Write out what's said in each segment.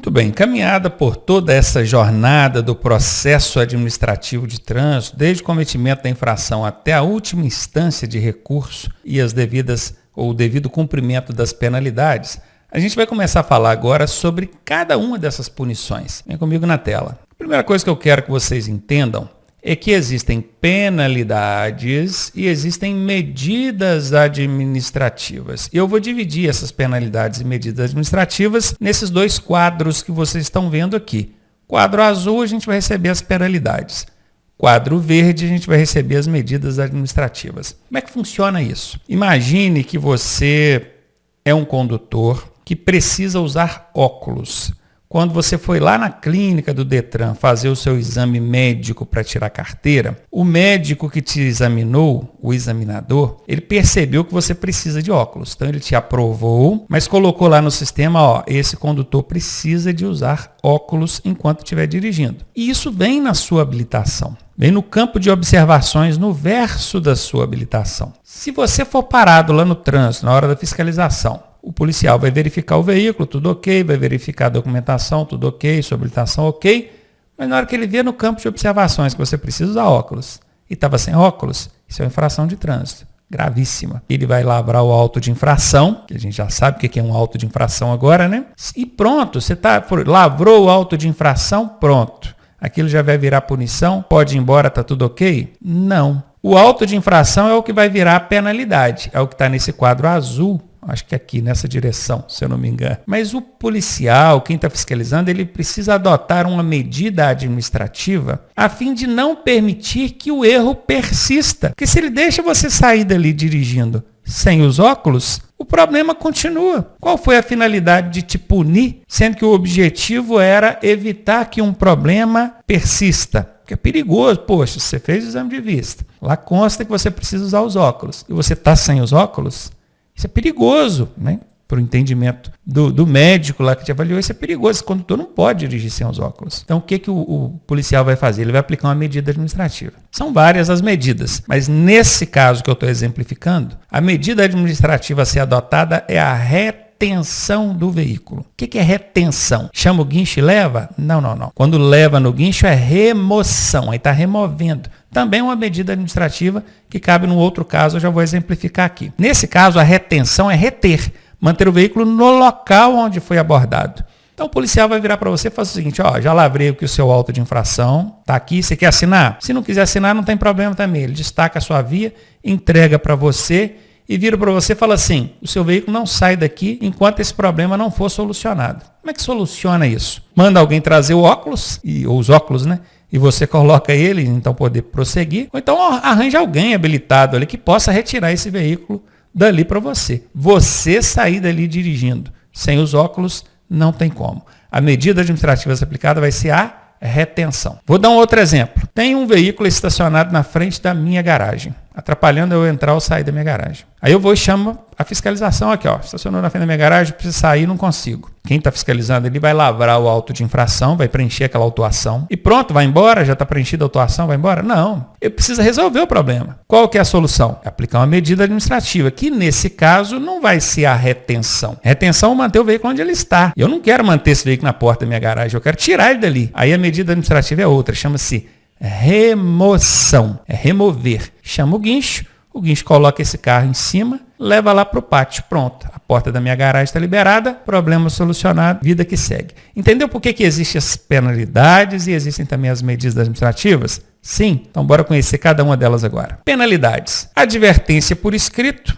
Muito bem, caminhada por toda essa jornada do processo administrativo de trânsito, desde o cometimento da infração até a última instância de recurso e as devidas ou o devido cumprimento das penalidades, a gente vai começar a falar agora sobre cada uma dessas punições. Vem comigo na tela. A primeira coisa que eu quero que vocês entendam é que existem penalidades e existem medidas administrativas. Eu vou dividir essas penalidades e medidas administrativas nesses dois quadros que vocês estão vendo aqui. Quadro azul, a gente vai receber as penalidades. Quadro verde, a gente vai receber as medidas administrativas. Como é que funciona isso? Imagine que você é um condutor que precisa usar óculos. Quando você foi lá na clínica do Detran fazer o seu exame médico para tirar a carteira, o médico que te examinou, o examinador, ele percebeu que você precisa de óculos. Então ele te aprovou, mas colocou lá no sistema, esse condutor precisa de usar óculos enquanto estiver dirigindo. E isso vem na sua habilitação. Vem no campo de observações, no verso da sua habilitação. Se você for parado lá no trânsito, na hora da fiscalização, o policial vai verificar o veículo, tudo ok, vai verificar a documentação, tudo ok, sua habilitação ok, mas na hora que ele vê no campo de observações que você precisa usar óculos e estava sem óculos, isso é uma infração de trânsito, gravíssima. Ele vai lavrar o auto de infração, que a gente já sabe o que é um auto de infração agora, né? E pronto, você lavrou o auto de infração, pronto. Aquilo já vai virar punição? Pode ir embora, tá tudo ok? Não. O auto de infração é o que vai virar penalidade, é o que está nesse quadro azul. Acho que aqui nessa direção, se eu não me engano. Mas o policial, quem está fiscalizando, ele precisa adotar uma medida administrativa a fim de não permitir que o erro persista. Porque se ele deixa você sair dali dirigindo sem os óculos, o problema continua. Qual foi a finalidade de te punir, sendo que o objetivo era evitar que um problema persista? Porque é perigoso. Poxa, você fez o exame de vista. Lá consta que você precisa usar os óculos. E você está sem os óculos? Isso é perigoso, né? Para o entendimento do médico lá que te avaliou, isso é perigoso. Esse condutor não pode dirigir sem os óculos. Então, o que o policial vai fazer? Ele vai aplicar uma medida administrativa. São várias as medidas, mas nesse caso que eu estou exemplificando, a medida administrativa a ser adotada é a retenção do veículo. O que é retenção? Chama o guincho e leva? Não. Quando leva no guincho é remoção, aí está removendo. Também uma medida administrativa que cabe num outro caso, eu já vou exemplificar aqui. Nesse caso, a retenção é reter, manter o veículo no local onde foi abordado. Então o policial vai virar para você e falar o seguinte, já lavrei aqui o seu auto de infração, está aqui, você quer assinar? Se não quiser assinar, não tem problema também. Ele destaca a sua via, entrega para você e vira para você e fala assim, o seu veículo não sai daqui enquanto esse problema não for solucionado. Como é que soluciona isso? Manda alguém trazer o óculos, ou os óculos, né? E você coloca ele, então poder prosseguir, ou então arranja alguém habilitado ali que possa retirar esse veículo dali para você. Você sair dali dirigindo sem os óculos, não tem como. A medida administrativa aplicada vai ser a retenção. Vou dar um outro exemplo. Tem um veículo estacionado na frente da minha garagem, atrapalhando eu entrar ou sair da minha garagem. Aí eu vou e chamo a fiscalização aqui, estacionou na frente da minha garagem, preciso sair, não consigo. Quem está fiscalizando, ele vai lavrar o auto de infração, vai preencher aquela autuação e pronto, vai embora, já está preenchida a autuação, vai embora? Não, ele precisa resolver o problema. Qual que é a solução? É aplicar uma medida administrativa, que nesse caso não vai ser a retenção. Retenção é manter o veículo onde ele está. Eu não quero manter esse veículo na porta da minha garagem, eu quero tirar ele dali. Aí a medida administrativa é outra, chama-se remoção, é remover. Chama o guincho coloca esse carro em cima, leva lá para o pátio, pronto. A porta da minha garagem está liberada, problema solucionado, vida que segue. Entendeu por que existem as penalidades e existem também as medidas administrativas? Sim, então bora conhecer cada uma delas agora. Penalidades. Advertência por escrito.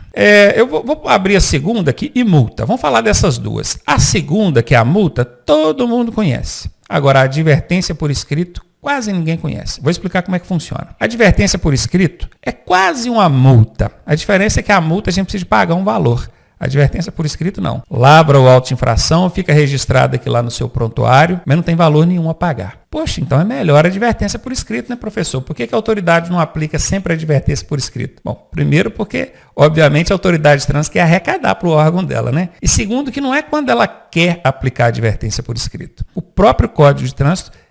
Eu vou abrir a segunda aqui e multa. Vamos falar dessas duas. A segunda, que é a multa, todo mundo conhece. Agora, a advertência por escrito, quase ninguém conhece. Vou explicar como é que funciona. A advertência por escrito é quase uma multa. A diferença é que a multa a gente precisa pagar um valor. A advertência por escrito não. Lavra o auto de infração, fica registrado aqui lá no seu prontuário, mas não tem valor nenhum a pagar. Poxa, então é melhor a advertência por escrito, né, professor? Por que a autoridade não aplica sempre a advertência por escrito? Bom, primeiro porque, obviamente, a autoridade de trânsito quer arrecadar para o órgão dela, né? E segundo, que não é quando ela quer aplicar a advertência por escrito. O próprio Código de Trânsito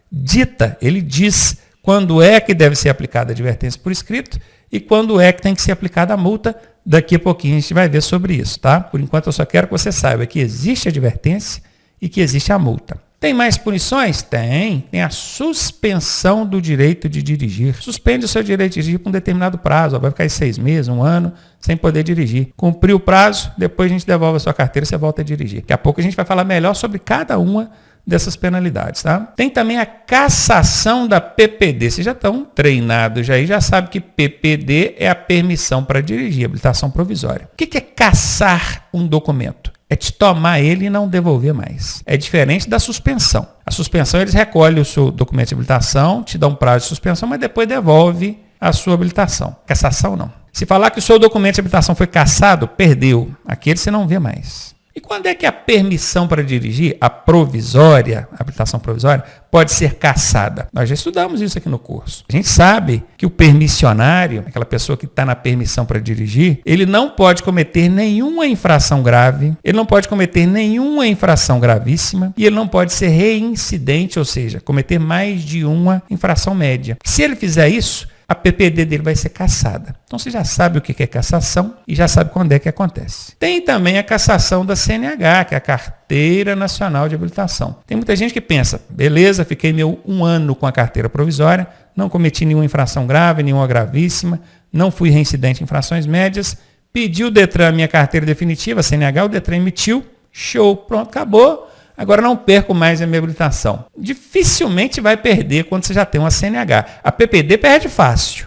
ele diz quando é que deve ser aplicada a advertência por escrito e quando é que tem que ser aplicada a multa. Daqui a pouquinho a gente vai ver sobre isso, tá? Por enquanto eu só quero que você saiba que existe a advertência e que existe a multa. Tem mais punições? Tem. Tem a suspensão do direito de dirigir. Suspende o seu direito de dirigir por um determinado prazo. Vai ficar aí 6 meses, 1 ano, sem poder dirigir. Cumpriu o prazo, depois a gente devolve a sua carteira e você volta a dirigir. Daqui a pouco a gente vai falar melhor sobre cada uma dessas penalidades, tá? Tem também a cassação da PPD. Vocês já estão treinados já sabem que PPD é a permissão para dirigir, habilitação provisória. O que é cassar um documento? É te tomar ele e não devolver mais. É diferente da suspensão. A suspensão, eles recolhem o seu documento de habilitação, te dão um prazo de suspensão, mas depois devolve a sua habilitação. Cassação, não. Se falar que o seu documento de habilitação foi cassado, perdeu. Aquele você não vê mais. E quando é que a permissão para dirigir, a provisória, a habilitação provisória, pode ser cassada? Nós já estudamos isso aqui no curso. A gente sabe que o permissionário, aquela pessoa que está na permissão para dirigir, ele não pode cometer nenhuma infração grave, ele não pode cometer nenhuma infração gravíssima e ele não pode ser reincidente, ou seja, cometer mais de uma infração média. Se ele fizer isso, a PPD dele vai ser cassada. Então você já sabe o que é cassação e já sabe quando é que acontece. Tem também a cassação da CNH, que é a Carteira Nacional de Habilitação. Tem muita gente que pensa, beleza, fiquei 1 ano com a carteira provisória, não cometi nenhuma infração grave, nenhuma gravíssima, não fui reincidente em infrações médias, pedi o Detran a minha carteira definitiva, a CNH, o Detran emitiu, show, pronto, acabou. Agora não perco mais a minha habilitação. Dificilmente vai perder quando você já tem uma CNH. A PPD perde fácil.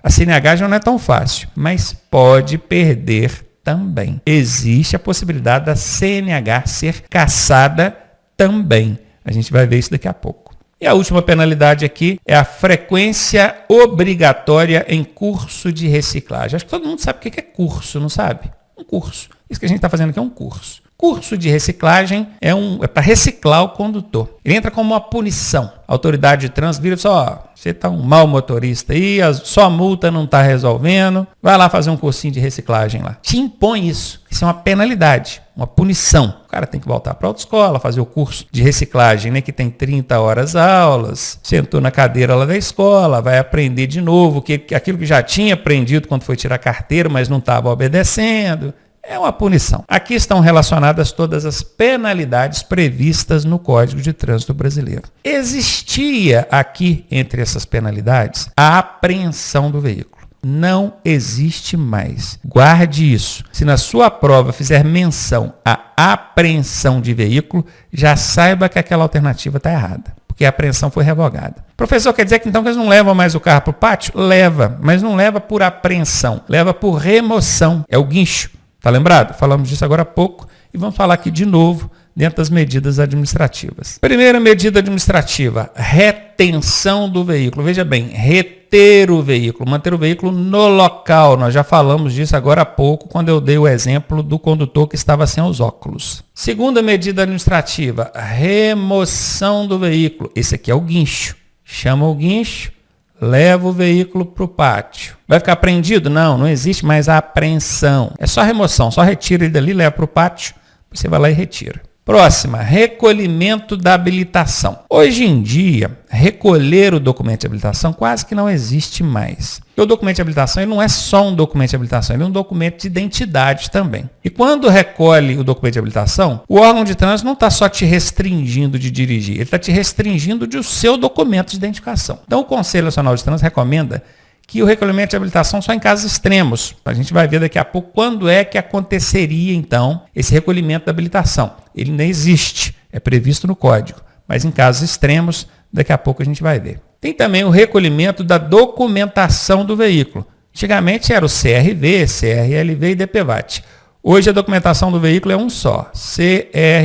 A CNH já não é tão fácil, mas pode perder também. Existe a possibilidade da CNH ser cassada também. A gente vai ver isso daqui a pouco. E a última penalidade aqui é a frequência obrigatória em curso de reciclagem. Acho que todo mundo sabe o que é curso, não sabe? Um curso. Isso que a gente está fazendo aqui é um curso. Curso de reciclagem é para reciclar o condutor. Ele entra como uma punição. A autoridade de trânsito vira e fala, você está um mau motorista aí, só a multa não está resolvendo, vai lá fazer um cursinho de reciclagem lá. Te impõe isso. Isso é uma penalidade, uma punição. O cara tem que voltar para a autoescola, fazer o curso de reciclagem, né, que tem 30 horas aulas, sentou na cadeira lá da escola, vai aprender de novo aquilo que já tinha aprendido quando foi tirar a carteira, mas não estava obedecendo. É uma punição. Aqui estão relacionadas todas as penalidades previstas no Código de Trânsito Brasileiro. Existia aqui, entre essas penalidades, a apreensão do veículo. Não existe mais. Guarde isso. Se na sua prova fizer menção à apreensão de veículo, já saiba que aquela alternativa está errada, porque a apreensão foi revogada. Professor, quer dizer que então que eles não levam mais o carro para o pátio? Leva, mas não leva por apreensão, leva por remoção. É o guincho. Está lembrado? Falamos disso agora há pouco e vamos falar aqui de novo dentro das medidas administrativas. Primeira medida administrativa, retenção do veículo. Veja bem, reter o veículo, manter o veículo no local. Nós já falamos disso agora há pouco quando eu dei o exemplo do condutor que estava sem os óculos. Segunda medida administrativa, remoção do veículo. Esse aqui é o guincho. Chama o guincho. Leva o veículo para o pátio. Vai ficar apreendido? Não existe mais a apreensão. É só remoção, só retira ele dali, leva para o pátio, você vai lá e retira. Próxima, recolhimento da habilitação. Hoje em dia, recolher o documento de habilitação quase que não existe mais. Porque o documento de habilitação ele não é só um documento de habilitação, ele é um documento de identidade também. E quando recolhe o documento de habilitação, o órgão de trânsito não está só te restringindo de dirigir, ele está te restringindo de o seu documento de identificação. Então o Conselho Nacional de Trânsito recomenda que o recolhimento de habilitação só em casos extremos. A gente vai ver daqui a pouco quando é que aconteceria, então, esse recolhimento da habilitação. Ele nem existe, é previsto no Código, mas em casos extremos, daqui a pouco a gente vai ver. Tem também o recolhimento da documentação do veículo. Antigamente era o CRV, CRLV e DPVAT. Hoje a documentação do veículo é um só, CRLV-E,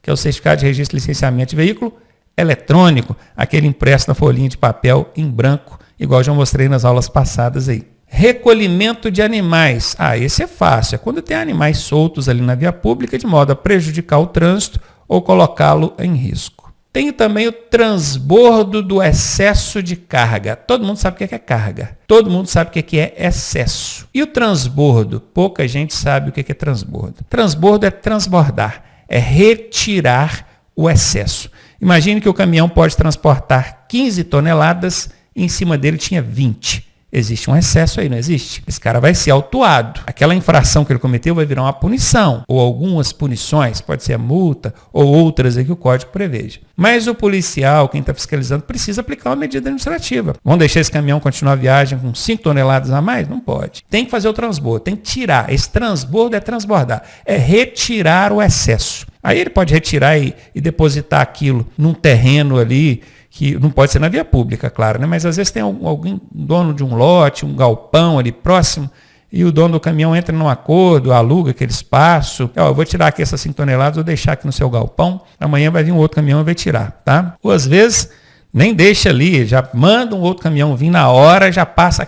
que é o Certificado de Registro e Licenciamento de Veículo eletrônico, aquele impresso na folhinha de papel em branco, igual já mostrei nas aulas passadas aí. Recolhimento de animais. Esse é fácil. É quando tem animais soltos ali na via pública de modo a prejudicar o trânsito ou colocá-lo em risco. Tem também o transbordo do excesso de carga. Todo mundo sabe o que é carga. Todo mundo sabe o que é excesso. E o transbordo? Pouca gente sabe o que é transbordo. Transbordo é transbordar, é retirar o excesso. Imagine que o caminhão pode transportar 15 toneladas e em cima dele tinha 20. Existe um excesso aí, não existe? Esse cara vai ser autuado. Aquela infração que ele cometeu vai virar uma punição, ou algumas punições, pode ser a multa, ou outras aí que o código preveja. Mas o policial, quem está fiscalizando, precisa aplicar uma medida administrativa. Vão deixar esse caminhão continuar a viagem com 5 toneladas a mais? Não pode. Tem que fazer o transbordo, tem que tirar. Esse transbordo é transbordar, é retirar o excesso. Aí ele pode retirar e depositar aquilo num terreno ali, que não pode ser na via pública, claro, né? Mas às vezes tem alguém, dono de um lote, um galpão ali próximo, e o dono do caminhão entra num acordo, aluga aquele espaço. Eu vou tirar aqui essas 5 toneladas, vou deixar aqui no seu galpão, amanhã vai vir um outro caminhão e vai tirar, tá? Ou às vezes nem deixa ali, já manda um outro caminhão vir na hora, já passa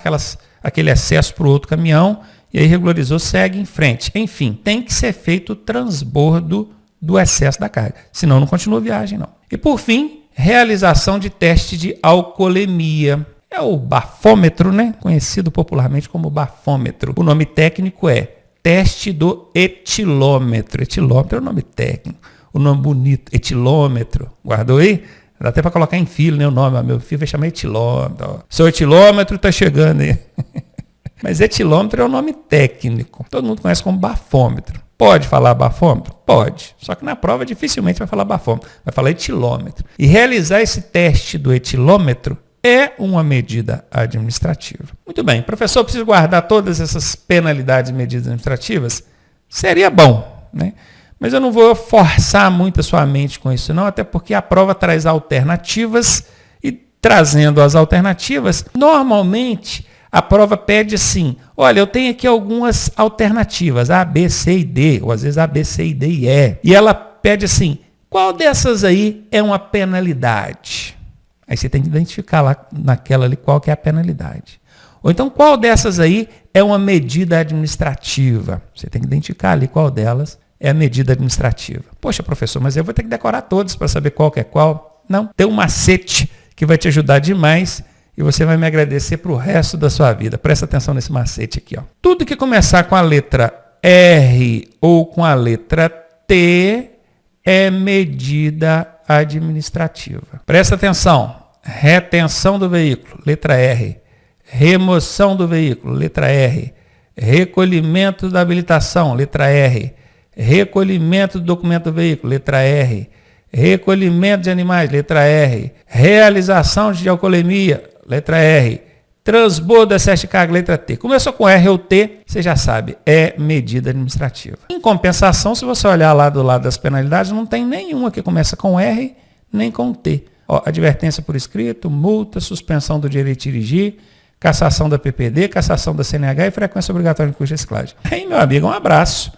aquele excesso para o outro caminhão, e aí regularizou, segue em frente. Enfim, tem que ser feito o transbordo do excesso da carga, senão não continua a viagem, não. E por fim, realização de teste de alcoolemia. É o bafômetro, né? Conhecido popularmente como bafômetro. O nome técnico é teste do etilômetro. Etilômetro é o nome técnico. O nome bonito, etilômetro. Guardou aí? Dá até para colocar em filho, né? O nome, meu filho vai chamar etilômetro. Ó. Seu etilômetro está chegando aí. Mas etilômetro é o nome técnico. Todo mundo conhece como bafômetro. Pode falar bafômetro? Pode. Só que na prova dificilmente vai falar bafômetro. Vai falar etilômetro. E realizar esse teste do etilômetro é uma medida administrativa. Muito bem. Professor, preciso guardar todas essas penalidades e medidas administrativas? Seria bom, né? Mas eu não vou forçar muito a sua mente com isso, não. Até porque a prova traz alternativas e trazendo as alternativas, normalmente a prova pede assim, olha, eu tenho aqui algumas alternativas, A, B, C e D, ou às vezes A, B, C e D e E. E ela pede assim, qual dessas aí é uma penalidade? Aí você tem que identificar lá naquela ali qual que é a penalidade. Ou então, qual dessas aí é uma medida administrativa? Você tem que identificar ali qual delas é a medida administrativa. Poxa, professor, mas eu vou ter que decorar todas para saber qual que é qual. Não, tem um macete que vai te ajudar demais e você vai me agradecer para o resto da sua vida. Presta atenção nesse macete aqui. Ó. Tudo que começar com a letra R ou com a letra T é medida administrativa. Presta atenção. Retenção do veículo, letra R. Remoção do veículo, letra R. Recolhimento da habilitação, letra R. Recolhimento do documento do veículo, letra R. Recolhimento de animais, letra R. Realização de alcoolemia, letra R. Transbordo da excesso de carga, letra T. Começou com R ou T, você já sabe, é medida administrativa. Em compensação, se você olhar lá do lado das penalidades, não tem nenhuma que começa com R nem com T. Ó, advertência por escrito, multa, suspensão do direito de dirigir, cassação da PPD, cassação da CNH e frequência obrigatória de custo de reciclagem. Aí, meu amigo, um abraço.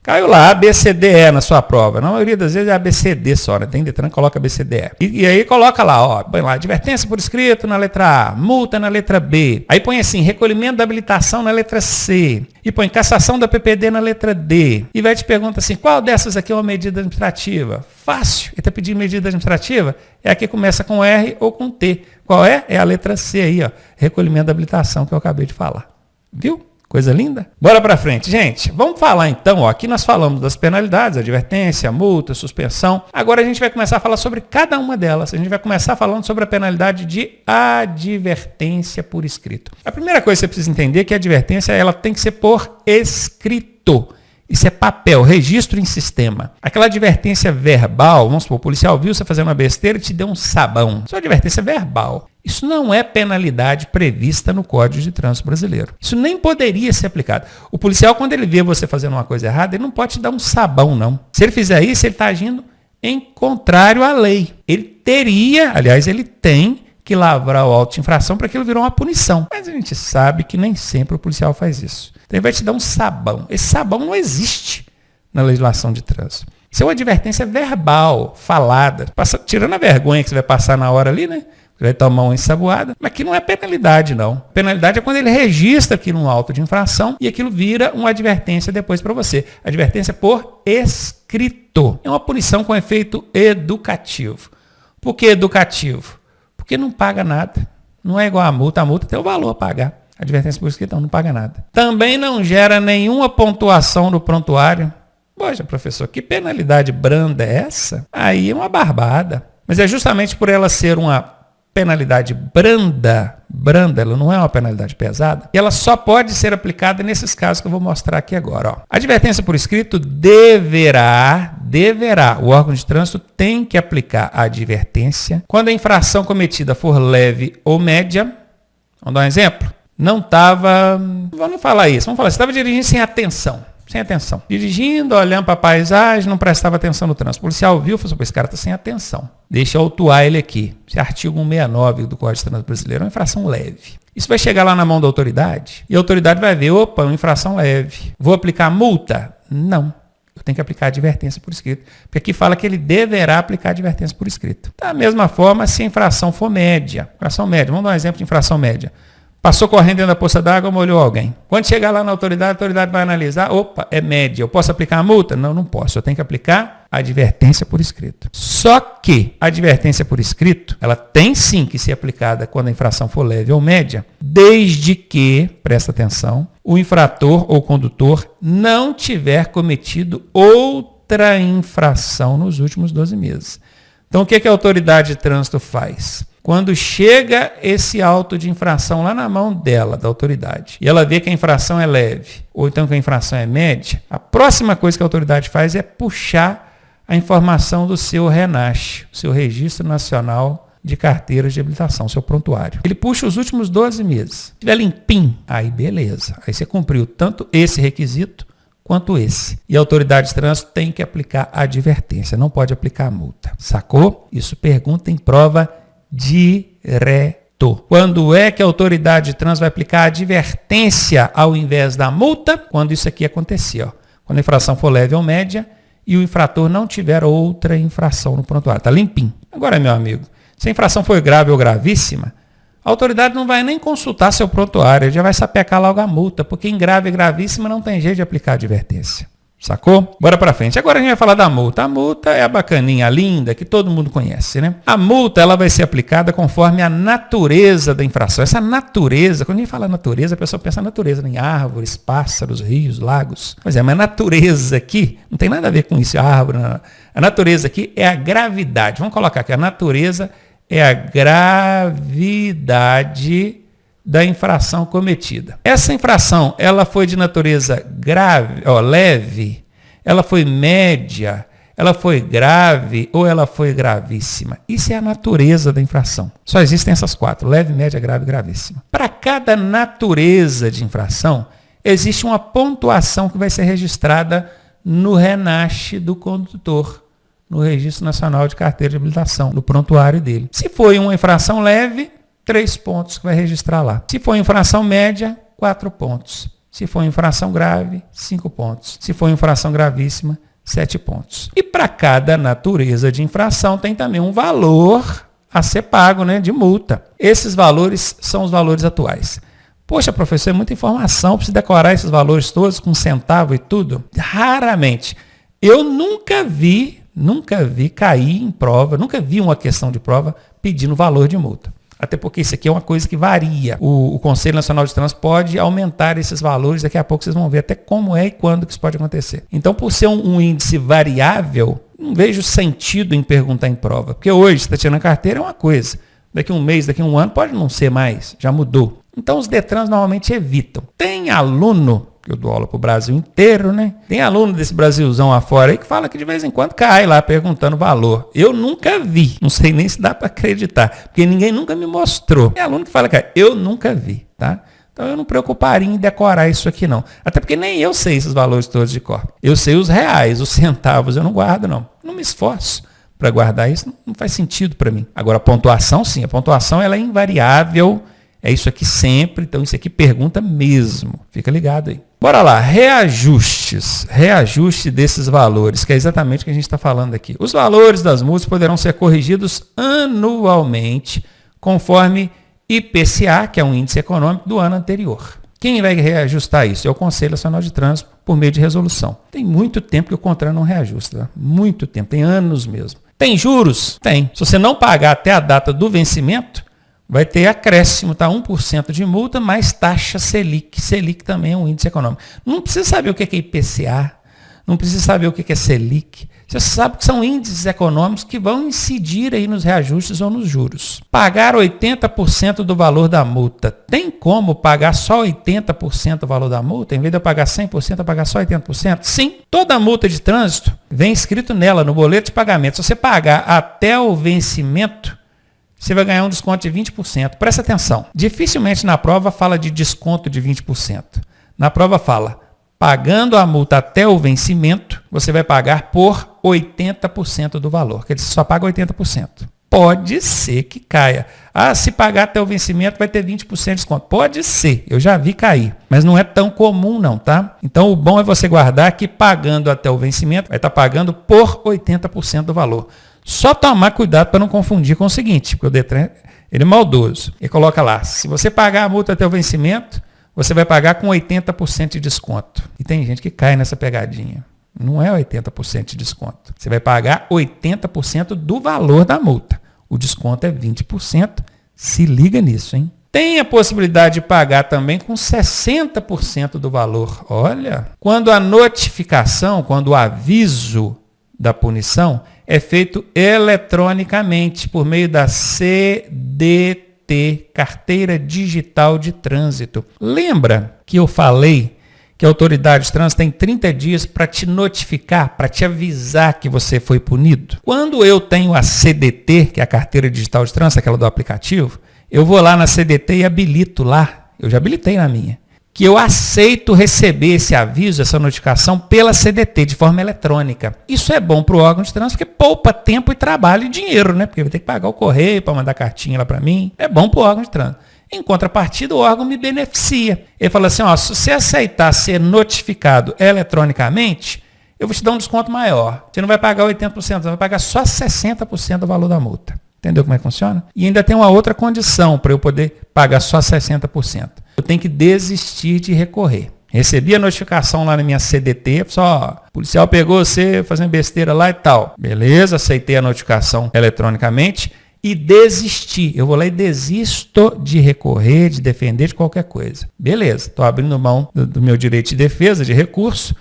Caiu lá, ABCDE na sua prova. Na maioria das vezes é ABCD só, né? Tem Detran, coloca ABCDE. E aí coloca lá, ó, põe lá, advertência por escrito na letra A, multa na letra B. Aí põe assim, recolhimento da habilitação na letra C. E põe cassação da PPD na letra D. E vai te perguntar assim, qual dessas aqui é uma medida administrativa? Fácil. Ele está pedindo medida administrativa? É a que começa com R ou com T. Qual é? É a letra C aí, ó. Recolhimento da habilitação que eu acabei de falar. Viu? Coisa linda? Bora pra frente, gente. Vamos falar então, ó, aqui nós falamos das penalidades, advertência, multa, suspensão. Agora a gente vai começar a falar sobre cada uma delas. A gente vai começar falando sobre a penalidade de advertência por escrito. A primeira coisa que você precisa entender é que a advertência ela tem que ser por escrito. Isso é papel, registro em sistema. Aquela advertência verbal, vamos supor, o policial viu você fazendo uma besteira e te deu um sabão. Isso é uma advertência verbal. Isso não é penalidade prevista no Código de Trânsito Brasileiro. Isso nem poderia ser aplicado. O policial, quando ele vê você fazendo uma coisa errada, ele não pode te dar um sabão, não. Se ele fizer isso, ele está agindo em contrário à lei. Ele teria, aliás, ele tem que lavrar o auto de infração para que ele virou uma punição. Mas a gente sabe que nem sempre o policial faz isso. Então ele vai te dar um sabão. Esse sabão não existe na legislação de trânsito. Isso é uma advertência verbal, falada. Tirando a vergonha que você vai passar na hora ali, né? Você vai tomar uma ensaboada, mas que não é penalidade, não. Penalidade é quando ele registra aquilo no auto de infração e aquilo vira uma advertência depois para você. Advertência por escrito. É uma punição com efeito educativo. Por que educativo? Porque não paga nada. Não é igual a multa tem o valor a pagar. Advertência por escrito não paga nada. Também não gera nenhuma pontuação no prontuário. Poxa, professor, que penalidade branda é essa? Aí é uma barbada. Mas é justamente por ela ser uma penalidade branda, ela não é uma penalidade pesada, e ela só pode ser aplicada nesses casos que eu vou mostrar aqui agora. Ó. Advertência por escrito deverá, o órgão de trânsito tem que aplicar a advertência quando a infração cometida for leve ou média. Vamos dar um exemplo? Vamos falar isso, estava dirigindo sem atenção. Dirigindo, olhando para a paisagem, não prestava atenção no trânsito. O policial viu e falou assim, esse cara está sem atenção. Deixa eu autuar ele aqui. Esse artigo 169 do Código de Trânsito Brasileiro é uma infração leve. Isso vai chegar lá na mão da autoridade e a autoridade vai ver, opa, uma infração leve. Vou aplicar multa? Não. Eu tenho que aplicar advertência por escrito. Porque aqui fala que ele deverá aplicar advertência por escrito. Da mesma forma, se a infração for média. Vamos dar um exemplo de infração média. Passou correndo dentro da poça d'água, molhou alguém. Quando chegar lá na autoridade, a autoridade vai analisar, opa, é média. Eu posso aplicar a multa? Não posso. Eu tenho que aplicar a advertência por escrito. Só que a advertência por escrito, ela tem sim que ser aplicada quando a infração for leve ou média, desde que, presta atenção, o infrator ou condutor não tiver cometido outra infração nos últimos 12 meses. Então, o que a autoridade de trânsito faz? Quando chega esse auto de infração lá na mão dela, da autoridade, e ela vê que a infração é leve, ou então que a infração é média, a próxima coisa que a autoridade faz é puxar a informação do seu RENACH, o seu Registro Nacional de Carteiras de Habilitação, seu prontuário. Ele puxa os últimos 12 meses. Se estiver limpinho, aí beleza. Aí você cumpriu tanto esse requisito quanto esse. E a autoridade de trânsito tem que aplicar a advertência, não pode aplicar a multa. Sacou? Isso pergunta em prova direto. Quando é que a autoridade de trânsito vai aplicar a advertência ao invés da multa? Quando isso aqui acontecer. Ó. Quando a infração for leve ou média e o infrator não tiver outra infração no prontuário. Está limpinho. Agora, meu amigo, se a infração for grave ou gravíssima, a autoridade não vai nem consultar seu prontuário, ele já vai sapecar logo a multa, porque em grave e gravíssima não tem jeito de aplicar a advertência. Sacou? Bora pra frente. Agora a gente vai falar da multa. A multa é a bacaninha, a linda, que todo mundo conhece, né? A multa, ela vai ser aplicada conforme a natureza da infração. Essa natureza, quando a gente fala natureza, a pessoa pensa na natureza, em árvores, pássaros, rios, lagos. Pois é, mas a natureza aqui não tem nada a ver com isso, árvore. Não. A natureza aqui é a gravidade. Vamos colocar aqui, a natureza é a gravidade da infração cometida. Essa infração, ela foi de natureza leve, ela foi média, ela foi grave ou ela foi gravíssima. Isso é a natureza da infração. Só existem essas quatro, leve, média, grave e gravíssima. Para cada natureza de infração, existe uma pontuação que vai ser registrada no RENACH do condutor, no Registro Nacional de Carteira de Habilitação, no prontuário dele. Se foi uma infração leve, 3 pontos que vai registrar lá. Se for infração média, 4 pontos. Se for infração grave, 5 pontos. Se for infração gravíssima, 7 pontos. E para cada natureza de infração tem também um valor a ser pago, né, de multa. Esses valores são os valores atuais. Poxa, professor, é muita informação, preciso decorar esses valores todos com centavo e tudo? Raramente. Eu nunca vi cair em prova, nunca vi uma questão de prova pedindo valor de multa. Até porque isso aqui é uma coisa que varia. O Conselho Nacional de Trânsito pode aumentar esses valores, daqui a pouco vocês vão ver até como é e quando que isso pode acontecer. Então, por ser um índice variável, não vejo sentido em perguntar em prova. Porque hoje, você está tirando a carteira, é uma coisa. Daqui a um mês, daqui a um ano, pode não ser mais, já mudou. Então, os Detrans normalmente evitam. Tem aluno, que eu dou aula para o Brasil inteiro, né? Tem aluno desse Brasilzão afora aí que fala que de vez em quando cai lá perguntando valor. Eu nunca vi, não sei nem se dá para acreditar, porque ninguém nunca me mostrou. Tem aluno que fala que eu nunca vi, tá? Então eu não preocuparia em decorar isso aqui não. Até porque nem eu sei esses valores todos de cor. Eu sei os reais, os centavos eu não guardo não. Não me esforço para guardar isso, não faz sentido para mim. Agora a pontuação sim, a pontuação ela é invariável. É isso aqui sempre, então isso aqui pergunta mesmo. Fica ligado aí. Bora lá, reajustes. Reajuste desses valores, que é exatamente o que a gente está falando aqui. Os valores das multas poderão ser corrigidos anualmente, conforme IPCA, que é um índice econômico do ano anterior. Quem vai reajustar isso? É o Conselho Nacional de Trânsito, por meio de resolução. Tem muito tempo que o CONTRAN não reajusta. Tá? Muito tempo, tem anos mesmo. Tem juros? Tem. Se você não pagar até a data do vencimento, vai ter acréscimo, tá? 1% de multa, mais taxa Selic. Selic também é um índice econômico. Não precisa saber o que é IPCA, não precisa saber o que é Selic. Você sabe que são índices econômicos que vão incidir aí nos reajustes ou nos juros. Pagar 80% do valor da multa. Tem como pagar só 80% do valor da multa? Em vez de eu pagar 100%, eu pagar só 80%? Sim. Toda multa de trânsito vem escrito nela, no boleto de pagamento. Se você pagar até o vencimento, você vai ganhar um desconto de 20%. Presta atenção. Dificilmente na prova fala de desconto de 20%. Na prova fala, pagando a multa até o vencimento, você vai pagar por 80% do valor. Quer dizer, você só paga 80%. Pode ser que caia. Ah, se pagar até o vencimento vai ter 20% de desconto. Pode ser, eu já vi cair. Mas não é tão comum não, tá? Então o bom é você guardar que pagando até o vencimento, vai estar pagando por 80% do valor. Só tomar cuidado para não confundir com o seguinte, porque o Detran ele é maldoso. Ele coloca lá, se você pagar a multa até o vencimento, você vai pagar com 80% de desconto. E tem gente que cai nessa pegadinha. Não é 80% de desconto. Você vai pagar 80% do valor da multa. O desconto é 20%. Se liga nisso, hein? Tem a possibilidade de pagar também com 60% do valor. Olha, quando a notificação, quando o aviso da punição é feito eletronicamente por meio da CDT, Carteira Digital de Trânsito. Lembra que eu falei que a autoridade de trânsito tem 30 dias para te notificar, para te avisar que você foi punido? Quando eu tenho a CDT, que é a Carteira Digital de Trânsito, aquela do aplicativo, eu vou lá na CDT e habilito lá, eu já habilitei na minha, que eu aceito receber esse aviso, essa notificação pela CDT, de forma eletrônica. Isso é bom para o órgão de trânsito, porque poupa tempo e trabalho e dinheiro, né? Porque eu vou ter que pagar o correio para mandar cartinha lá para mim. É bom para o órgão de trânsito. Em contrapartida, o órgão me beneficia. Ele fala assim, ó, se você aceitar ser notificado eletronicamente, eu vou te dar um desconto maior. Você não vai pagar 80%, você vai pagar só 60% do valor da multa. Entendeu como é que funciona? E ainda tem uma outra condição para eu poder pagar só 60%. Eu tenho que desistir de recorrer. Recebi a notificação lá na minha CDT, só, o policial pegou você fazendo besteira lá e tal. Beleza, aceitei a notificação eletronicamente e desisti. Eu vou lá e desisto de recorrer, de defender de qualquer coisa. Beleza, estou abrindo mão do meu direito de defesa, de recurso,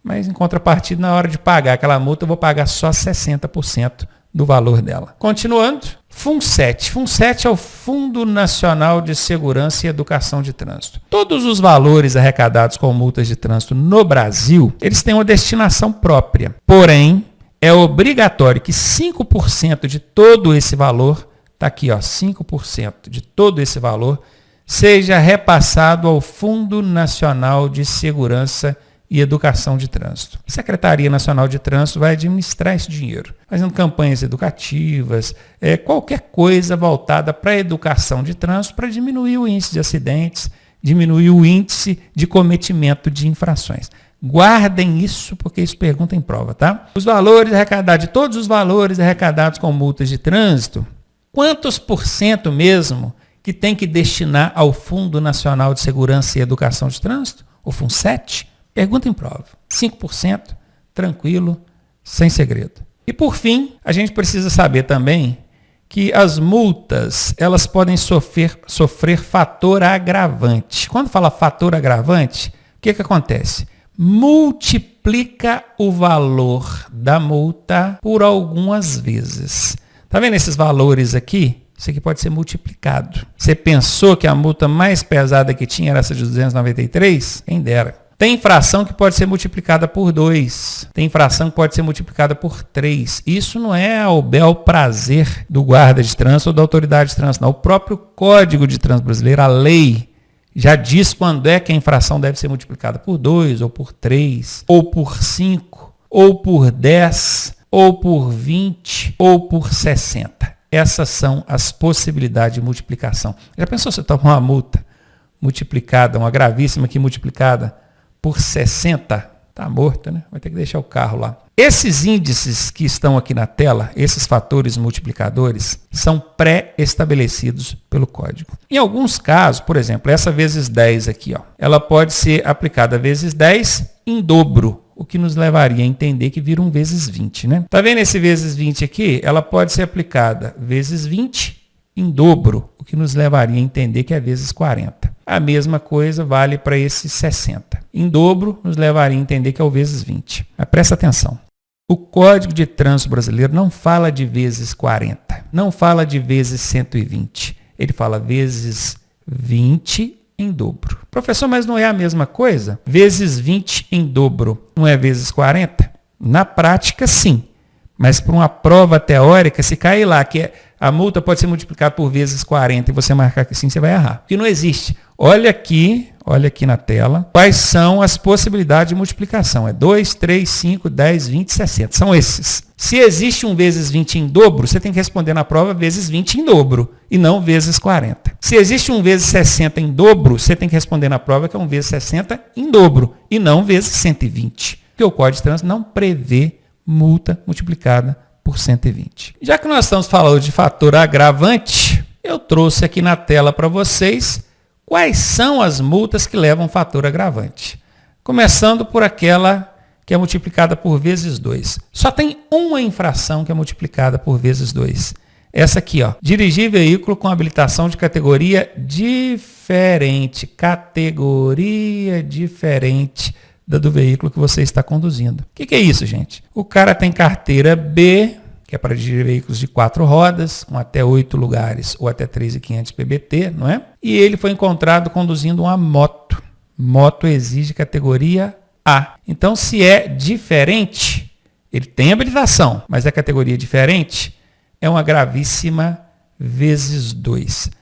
mas em contrapartida, na hora de pagar aquela multa, eu vou pagar só 60% do valor dela. Continuando, FUNSET. FUNSET é o Fundo Nacional de Segurança e Educação de Trânsito. Todos os valores arrecadados com multas de trânsito no Brasil, eles têm uma destinação própria. Porém, é obrigatório que 5% de todo esse valor, está aqui, ó, 5% de todo esse valor, seja repassado ao Fundo Nacional de Segurança e Educação de Trânsito. A Secretaria Nacional de Trânsito vai administrar esse dinheiro, fazendo campanhas educativas, qualquer coisa voltada para a educação de trânsito, para diminuir o índice de acidentes, diminuir o índice de cometimento de infrações. Guardem isso, porque isso pergunta em prova, tá? Os valores arrecadados, de todos os valores arrecadados com multas de trânsito, quantos por cento mesmo que tem que destinar ao Fundo Nacional de Segurança e Educação de Trânsito, o FUNSET? Pergunta em prova. 5%, tranquilo, sem segredo. E por fim, a gente precisa saber também que as multas, elas podem sofrer fator agravante. Quando fala fator agravante, o que acontece? Multiplica o valor da multa por algumas vezes. Tá vendo esses valores aqui? Isso aqui pode ser multiplicado. Você pensou que a multa mais pesada que tinha era essa de 293? Quem dera. Tem infração que pode ser multiplicada por 2. Tem infração que pode ser multiplicada por 3. Isso não é ao bel prazer do guarda de trânsito ou da autoridade de trânsito, não. O próprio Código de Trânsito Brasileiro, a lei, já diz quando é que a infração deve ser multiplicada por 2, ou por 3, ou por 5, ou por 10, ou por 20, ou por 60. Essas são as possibilidades de multiplicação. Já pensou se você toma uma multa multiplicada, uma gravíssima aqui multiplicada por 60, está morto, né? Vai ter que deixar o carro lá. Esses índices que estão aqui na tela, esses fatores multiplicadores, são pré-estabelecidos pelo código. Em alguns casos, por exemplo, essa vezes 10 aqui, ó, ela pode ser aplicada vezes 10 em dobro, o que nos levaria a entender que vira um vezes 20, né? Tá vendo esse vezes 20 aqui? Ela pode ser aplicada vezes 20 em dobro, o que nos levaria a entender que é vezes 40. A mesma coisa vale para esse 60. Em dobro, nos levaria a entender que é o vezes 20. Mas presta atenção. O Código de Trânsito Brasileiro não fala de vezes 40, não fala de vezes 120. Ele fala vezes 20 em dobro. Professor, mas não é a mesma coisa? Vezes 20 em dobro não é vezes 40? Na prática, sim. Mas para uma prova teórica, se cair lá que a multa pode ser multiplicada por vezes 40 e você marcar que sim, você vai errar. Porque não existe. Olha aqui na tela, quais são as possibilidades de multiplicação. É 2, 3, 5, 10, 20, 60. São esses. Se existe um vezes 20 em dobro, você tem que responder na prova vezes 20 em dobro e não vezes 40. Se existe um vezes 60 em dobro, você tem que responder na prova que é um vezes 60 em dobro e não vezes 120. Porque o Código de Trânsito não prevê multa multiplicada por 120. Já que nós estamos falando de fator agravante, eu trouxe aqui na tela para vocês quais são as multas que levam fator agravante. Começando por aquela que é multiplicada por vezes 2. Só tem uma infração que é multiplicada por vezes 2. Essa aqui, ó. Dirigir veículo com habilitação de categoria diferente. Categoria diferente da do veículo que você está conduzindo. O que é isso, gente? O cara tem carteira B, que é para dirigir veículos de 4 rodas, com até 8 lugares ou até 3.500 PBT, não é? E ele foi encontrado conduzindo uma moto. Moto exige categoria A. Então, se é diferente, ele tem habilitação, mas é categoria diferente, é uma gravíssima vezes 2.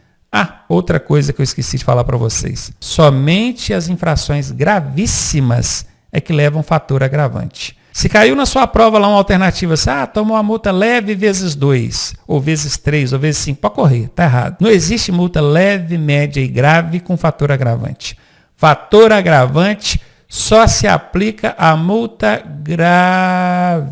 Outra coisa que eu esqueci de falar para vocês. Somente as infrações gravíssimas é que levam fator agravante. Se caiu na sua prova lá uma alternativa, assim, toma uma multa leve vezes 2, ou vezes 3, ou vezes 5, pode correr, tá errado. Não existe multa leve, média e grave com fator agravante. Fator agravante só se aplica a multa gravíssima.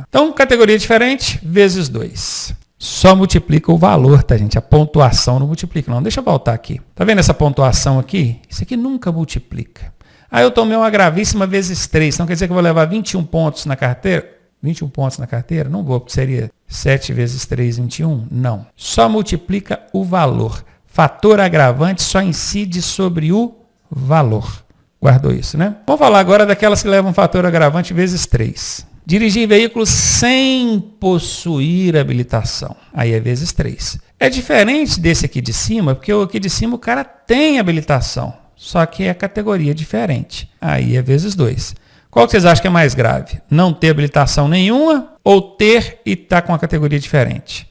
Então, categoria diferente, vezes 2. Só multiplica o valor, tá, gente? A pontuação não multiplica, não. Deixa eu voltar aqui. Tá vendo essa pontuação aqui? Isso aqui nunca multiplica. Eu tomei uma gravíssima vezes 3. Então quer dizer que eu vou levar 21 pontos na carteira? 21 pontos na carteira? Não vou, porque seria 7 vezes 3, 21? Não. Só multiplica o valor. Fator agravante só incide sobre o valor. Guardou isso, né? Vamos falar agora daquelas que levam fator agravante vezes 3. Dirigir veículos sem possuir habilitação. Aí é vezes 3. É diferente desse aqui de cima, porque o aqui de cima o cara tem habilitação. Só que é categoria diferente. Aí é vezes 2. Qual que vocês acham que é mais grave? Não ter habilitação nenhuma ou ter e estar com a categoria diferente?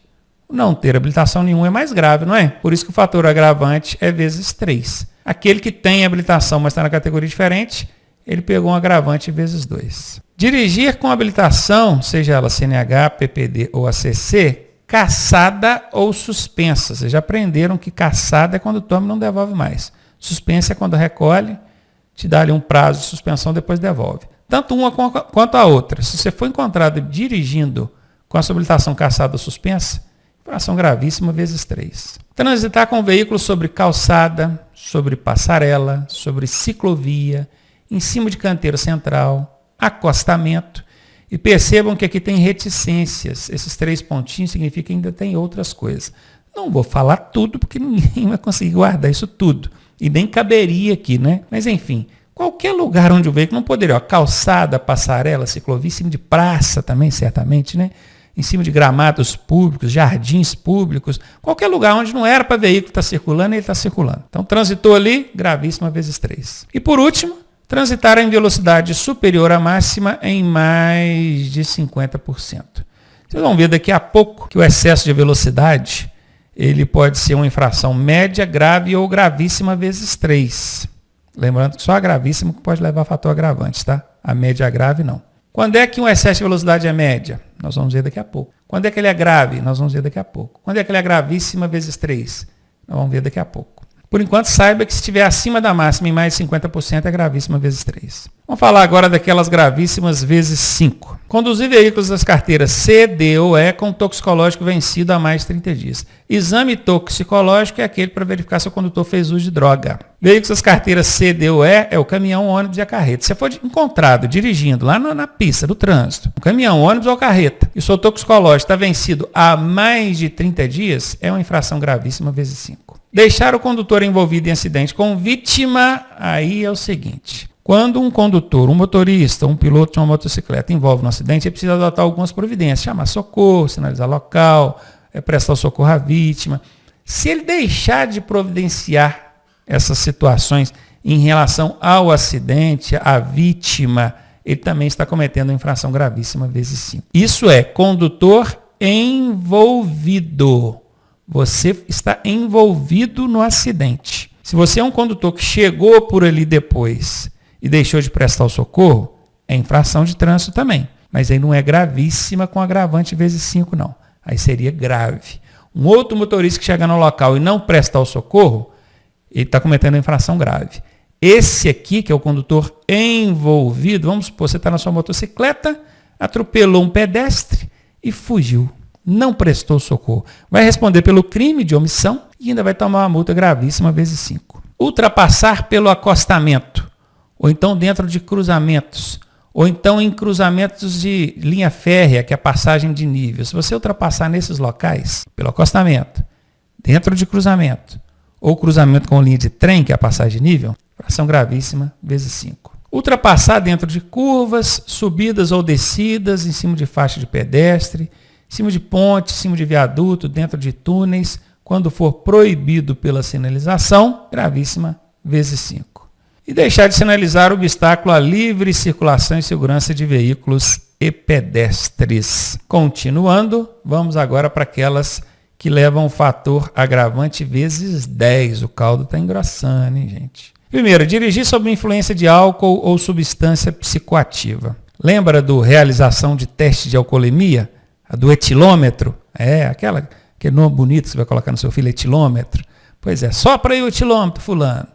Não ter habilitação nenhuma é mais grave, não é? Por isso que o fator agravante é vezes 3. Aquele que tem habilitação, mas está na categoria diferente, ele pegou um agravante vezes 2. Dirigir com habilitação, seja ela CNH, PPD ou ACC, cassada ou suspensa. Vocês já aprenderam que cassada é quando toma e não devolve mais. Suspensa é quando recolhe, te dá ali um prazo de suspensão, depois devolve. Tanto uma quanto a outra. Se você for encontrado dirigindo com a sua habilitação cassada ou suspensa, infração gravíssima vezes 3. Transitar com veículo sobre calçada, sobre passarela, sobre ciclovia, em cima de canteiro central, acostamento. E percebam que aqui tem reticências. Esses 3 pontinhos significa que ainda tem outras coisas. Não vou falar tudo, porque ninguém vai conseguir guardar isso tudo. E nem caberia aqui, né? Mas, enfim, qualquer lugar onde o veículo não poderia, calçada, passarela, ciclovia, em cima de praça também, certamente, né? Em cima de gramados públicos, jardins públicos, qualquer lugar onde não era para veículo estar circulando, ele está circulando. Então, transitou ali, gravíssima vezes 3. E, por último, transitar em velocidade superior à máxima em mais de 50%. Vocês vão ver daqui a pouco que o excesso de velocidade ele pode ser uma infração média, grave ou gravíssima vezes 3. Lembrando que só a gravíssima pode levar a fator agravante, tá? A média e a grave não. Quando é que um excesso de velocidade é média? Nós vamos ver daqui a pouco. Quando é que ele é grave? Nós vamos ver daqui a pouco. Quando é que ele é gravíssima vezes 3? Nós vamos ver daqui a pouco. Por enquanto, saiba que se estiver acima da máxima em mais de 50% é gravíssima vezes 3. Vamos falar agora daquelas gravíssimas vezes 5. Conduzir veículos das carteiras C, D ou E com toxicológico vencido há mais de 30 dias. Exame toxicológico é aquele para verificar se o condutor fez uso de droga. Veículos das carteiras C, D ou E é o caminhão, ônibus e a carreta. Se você for encontrado dirigindo lá na pista do trânsito, o caminhão, ônibus ou carreta, e o seu toxicológico está vencido há mais de 30 dias, é uma infração gravíssima vezes 5. Deixar o condutor envolvido em acidente com vítima, aí é o seguinte. Quando um condutor, um motorista, um piloto de uma motocicleta envolve um acidente, ele precisa adotar algumas providências, chamar socorro, sinalizar local, prestar o socorro à vítima. Se ele deixar de providenciar essas situações em relação ao acidente, à vítima, ele também está cometendo infração gravíssima vezes 5. Isso é condutor envolvido. Você está envolvido no acidente. Se você é um condutor que chegou por ali depois e deixou de prestar o socorro, é infração de trânsito também. Mas aí não é gravíssima com agravante vezes 5, não. Aí seria grave. Um outro motorista que chegar no local e não prestar o socorro, ele está cometendo infração grave. Esse aqui, que é o condutor envolvido, vamos supor, você está na sua motocicleta, atropelou um pedestre e fugiu. Não prestou socorro. Vai responder pelo crime de omissão e ainda vai tomar uma multa gravíssima vezes 5. Ultrapassar pelo acostamento, ou então dentro de cruzamentos, ou então em cruzamentos de linha férrea, que é a passagem de nível. Se você ultrapassar nesses locais, pelo acostamento, dentro de cruzamento, ou cruzamento com linha de trem, que é a passagem de nível, infração gravíssima vezes 5. Ultrapassar dentro de curvas, subidas ou descidas, em cima de faixa de pedestre, em cima de ponte, em cima de viaduto, dentro de túneis, quando for proibido pela sinalização, gravíssima vezes 5. E deixar de sinalizar o obstáculo à livre circulação e segurança de veículos e pedestres. Continuando, vamos agora para aquelas que levam o fator agravante vezes 10. O caldo está engrossando, hein, gente? Primeiro, dirigir sob influência de álcool ou substância psicoativa. Lembra do realização de teste de alcoolemia? A do etilômetro? Aquele nome bonito que você vai colocar no seu filho, etilômetro. Pois é, sopra aí o etilômetro, fulano.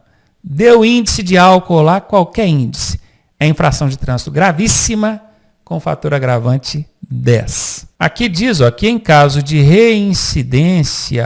Deu índice de álcool lá, qualquer índice. É infração de trânsito gravíssima, com fator agravante 10. Aqui diz, que em caso de reincidência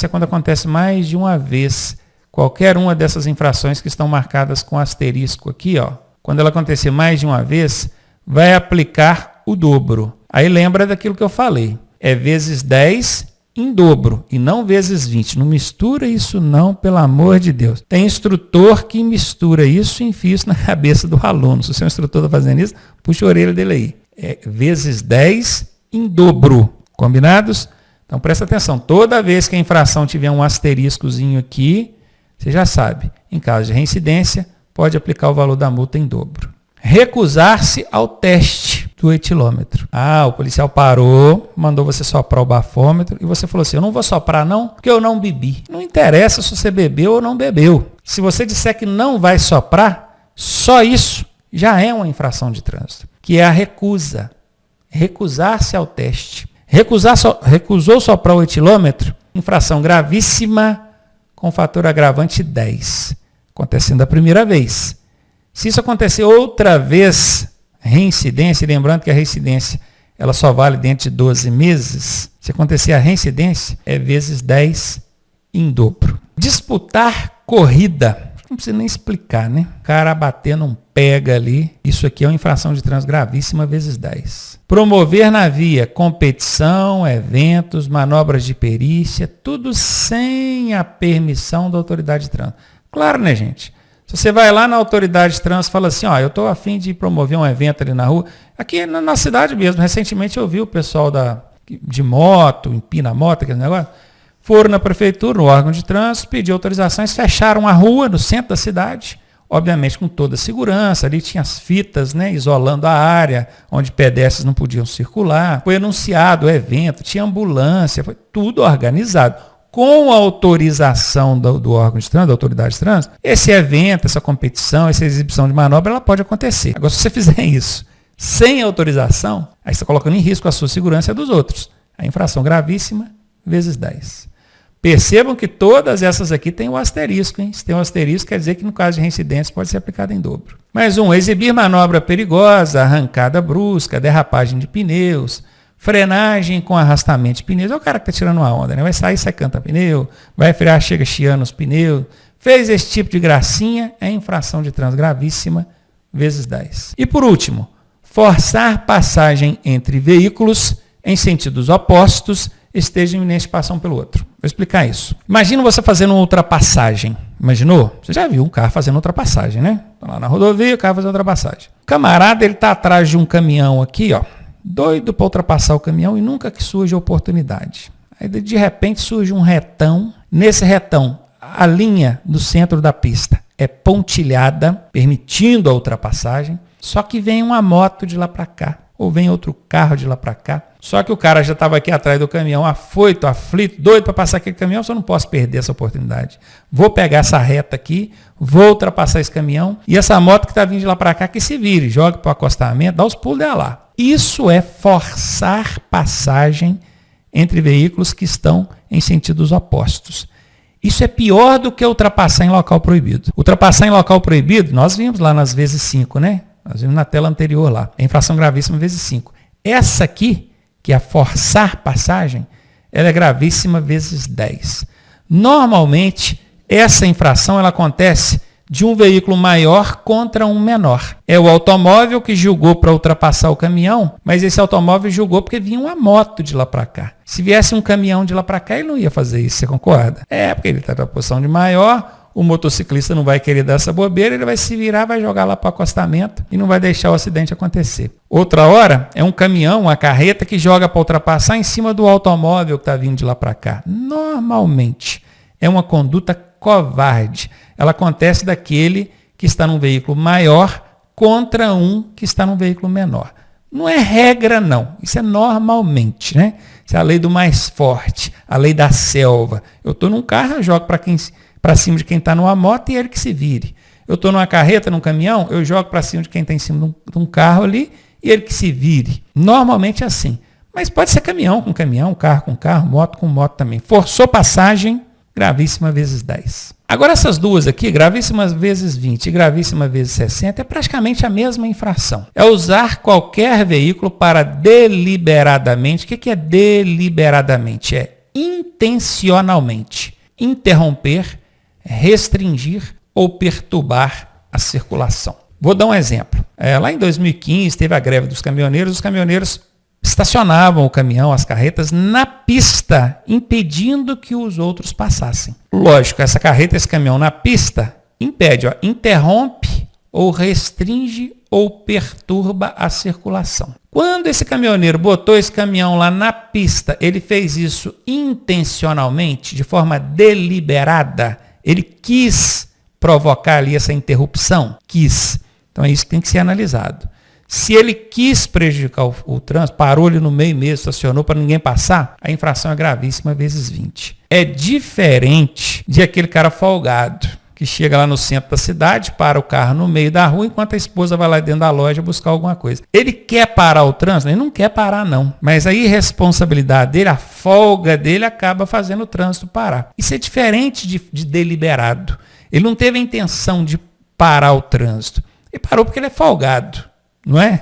é quando acontece mais de uma vez, qualquer uma dessas infrações que estão marcadas com asterisco aqui, quando ela acontecer mais de uma vez, vai aplicar o dobro. Aí lembra daquilo que eu falei, é vezes 10 em dobro e não vezes 20. Não mistura isso não, pelo amor de Deus. Tem instrutor que mistura isso e enfia isso na cabeça do aluno. Se o seu instrutor está fazendo isso, puxa a orelha dele aí. É vezes 10 em dobro. Combinados? Então presta atenção. Toda vez que a infração tiver um asteriscozinho aqui, você já sabe. Em caso de reincidência, pode aplicar o valor da multa em dobro. Recusar-se ao teste do etilômetro. O policial parou, mandou você soprar o bafômetro e você falou assim, eu não vou soprar não, porque eu não bebi. Não interessa se você bebeu ou não bebeu. Se você disser que não vai soprar, só isso já é uma infração de trânsito, que é a recusa. Recusar-se ao teste. Recusou soprar o etilômetro, infração gravíssima com fator agravante 10. Acontecendo a primeira vez. Se isso acontecer outra vez, reincidência, lembrando que a reincidência ela só vale dentro de 12 meses, se acontecer a reincidência, é vezes 10 em dobro. Disputar corrida. Não precisa nem explicar, né? O cara batendo um pega ali, isso aqui é uma infração de trânsito gravíssima vezes 10. Promover na via competição, eventos, manobras de perícia, tudo sem a permissão da autoridade de trânsito. Claro, né, gente? Se você vai lá na autoridade de trânsito e fala assim, eu estou a fim de promover um evento ali na rua, aqui na cidade mesmo, recentemente eu vi o pessoal de moto, empina a moto, aquele negócio, foram na prefeitura, no órgão de trânsito, pediram autorizações, fecharam a rua no centro da cidade, obviamente com toda a segurança, ali tinha as fitas, né, isolando a área, onde pedestres não podiam circular, foi anunciado o evento, tinha ambulância, foi tudo organizado. Com a autorização do órgão de trânsito, da autoridade de trânsito, esse evento, essa competição, essa exibição de manobra, ela pode acontecer. Agora, se você fizer isso sem autorização, aí você está colocando em risco a sua segurança e a dos outros. A infração gravíssima, vezes 10. Percebam que todas essas aqui têm o asterisco, hein? Se tem o asterisco, quer dizer que no caso de reincidência pode ser aplicado em dobro. Mais um, exibir manobra perigosa, arrancada brusca, derrapagem de pneus, frenagem com arrastamento de pneus. É o cara que está tirando uma onda, né? Vai sair, sai, canta pneu, vai frear, chega chiando os pneus. Fez esse tipo de gracinha, é infração de trânsito gravíssima, vezes 10. E por último, forçar passagem entre veículos em sentidos opostos, esteja em iminente passar um pelo outro. Vou explicar isso. Imagina você fazendo uma ultrapassagem. Imaginou? Você já viu um carro fazendo ultrapassagem, né? Tá lá na rodovia, o carro fazendo ultrapassagem. O camarada, ele tá atrás de um caminhão aqui, ó, doido para ultrapassar o caminhão e nunca que surge a oportunidade. Aí, de repente, surge um retão. Nesse retão, a linha do centro da pista é pontilhada, permitindo a ultrapassagem. Só que vem uma moto de lá para cá, ou vem outro carro de lá para cá. Só que o cara já estava aqui atrás do caminhão, afoito, aflito, doido para passar aquele caminhão, só não posso perder essa oportunidade. Vou pegar essa reta aqui, vou ultrapassar esse caminhão, e essa moto que está vindo de lá para cá, que se vire, joga para o acostamento, dá os pulos dela lá. Isso é forçar passagem entre veículos que estão em sentidos opostos. Isso é pior do que ultrapassar em local proibido. Ultrapassar em local proibido, nós vimos lá nas vezes 5, né? Nós vimos na tela anterior lá. É infração gravíssima vezes 5. Essa aqui, que é a forçar passagem, ela é gravíssima vezes 10. Normalmente, essa infração ela acontece de um veículo maior contra um menor. É o automóvel que julgou para ultrapassar o caminhão, mas esse automóvel julgou porque vinha uma moto de lá para cá. Se viesse um caminhão de lá para cá, ele não ia fazer isso, você concorda? Porque ele está na posição de maior, o motociclista não vai querer dar essa bobeira, ele vai se virar, vai jogar lá para o acostamento e não vai deixar o acidente acontecer. Outra hora, é um caminhão, uma carreta que joga para ultrapassar em cima do automóvel que está vindo de lá para cá. Normalmente, é uma conduta covarde. Ela acontece daquele que está num veículo maior contra um que está num veículo menor. Não é regra, não. Isso é normalmente, né? Isso é a lei do mais forte, a lei da selva. Eu estou num carro, eu jogo para cima de quem está numa moto e ele que se vire. Eu estou numa carreta, num caminhão, eu jogo para cima de quem está em cima de um carro ali e ele que se vire. Normalmente é assim. Mas pode ser caminhão com caminhão, carro com carro, moto com moto também. Forçou passagem, gravíssima vezes 10. Agora essas duas aqui, gravíssima vezes 20 e gravíssima vezes 60, é praticamente a mesma infração. É usar qualquer veículo para deliberadamente. O que é deliberadamente? É intencionalmente interromper, restringir ou perturbar a circulação. Vou dar um exemplo. Lá em 2015 teve a greve dos caminhoneiros. Os caminhoneiros estacionavam o caminhão, as carretas, na pista, impedindo que os outros passassem. Lógico, essa carreta, esse caminhão na pista, impede, interrompe ou restringe ou perturba a circulação. Quando esse caminhoneiro botou esse caminhão lá na pista, ele fez isso intencionalmente, de forma deliberada, ele quis provocar ali essa interrupção? Quis. Então é isso que tem que ser analisado. Se ele quis prejudicar o trânsito, parou ali no meio mesmo, estacionou para ninguém passar, a infração é gravíssima vezes 20. É diferente de aquele cara folgado, que chega lá no centro da cidade, para o carro no meio da rua, enquanto a esposa vai lá dentro da loja buscar alguma coisa. Ele quer parar o trânsito? Ele não quer parar, não. Mas a irresponsabilidade dele, a folga dele, acaba fazendo o trânsito parar. Isso é diferente de deliberado. Ele não teve a intenção de parar o trânsito. Ele parou porque ele é folgado. Não é?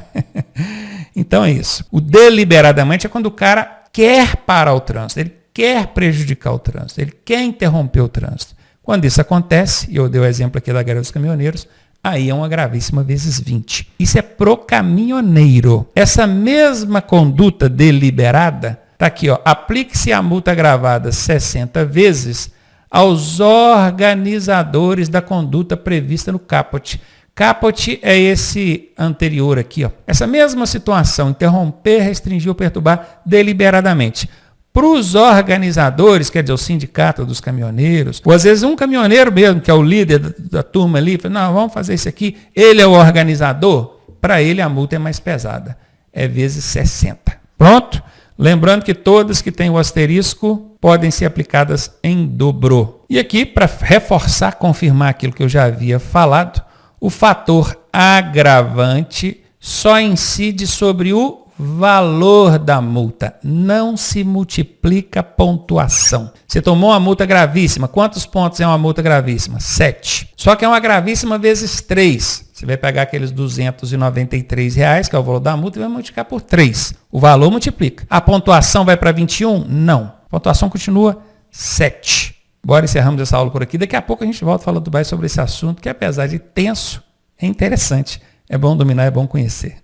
Então é isso. O deliberadamente é quando o cara quer parar o trânsito, ele quer prejudicar o trânsito, ele quer interromper o trânsito. Quando isso acontece, e eu dei o exemplo aqui da greve dos caminhoneiros, aí é uma gravíssima vezes 20. Isso é pro caminhoneiro. Essa mesma conduta deliberada, está aqui, ó, aplique-se a multa agravada 60 vezes aos organizadores da conduta prevista no caput. Caput é esse anterior aqui, ó. Essa mesma situação, interromper, restringir ou perturbar deliberadamente. Para os organizadores, quer dizer, o sindicato dos caminhoneiros, ou às vezes um caminhoneiro mesmo, que é o líder da turma ali, fala, não, vamos fazer isso aqui, ele é o organizador, para ele a multa é mais pesada, é vezes 60. Pronto? Lembrando que todas que têm o asterisco podem ser aplicadas em dobro. E aqui, para reforçar, confirmar aquilo que eu já havia falado, o fator agravante só incide sobre o valor da multa. Não se multiplica a pontuação. Você tomou uma multa gravíssima. Quantos pontos é uma multa gravíssima? 7. Só que é uma gravíssima vezes 3. Você vai pegar aqueles R$293, que é o valor da multa, e vai multiplicar por 3. O valor multiplica. A pontuação vai para 21? Não. A pontuação continua 7. Bora encerramos essa aula por aqui. Daqui a pouco a gente volta falando mais sobre esse assunto, que apesar de tenso, é interessante. É bom dominar, é bom conhecer.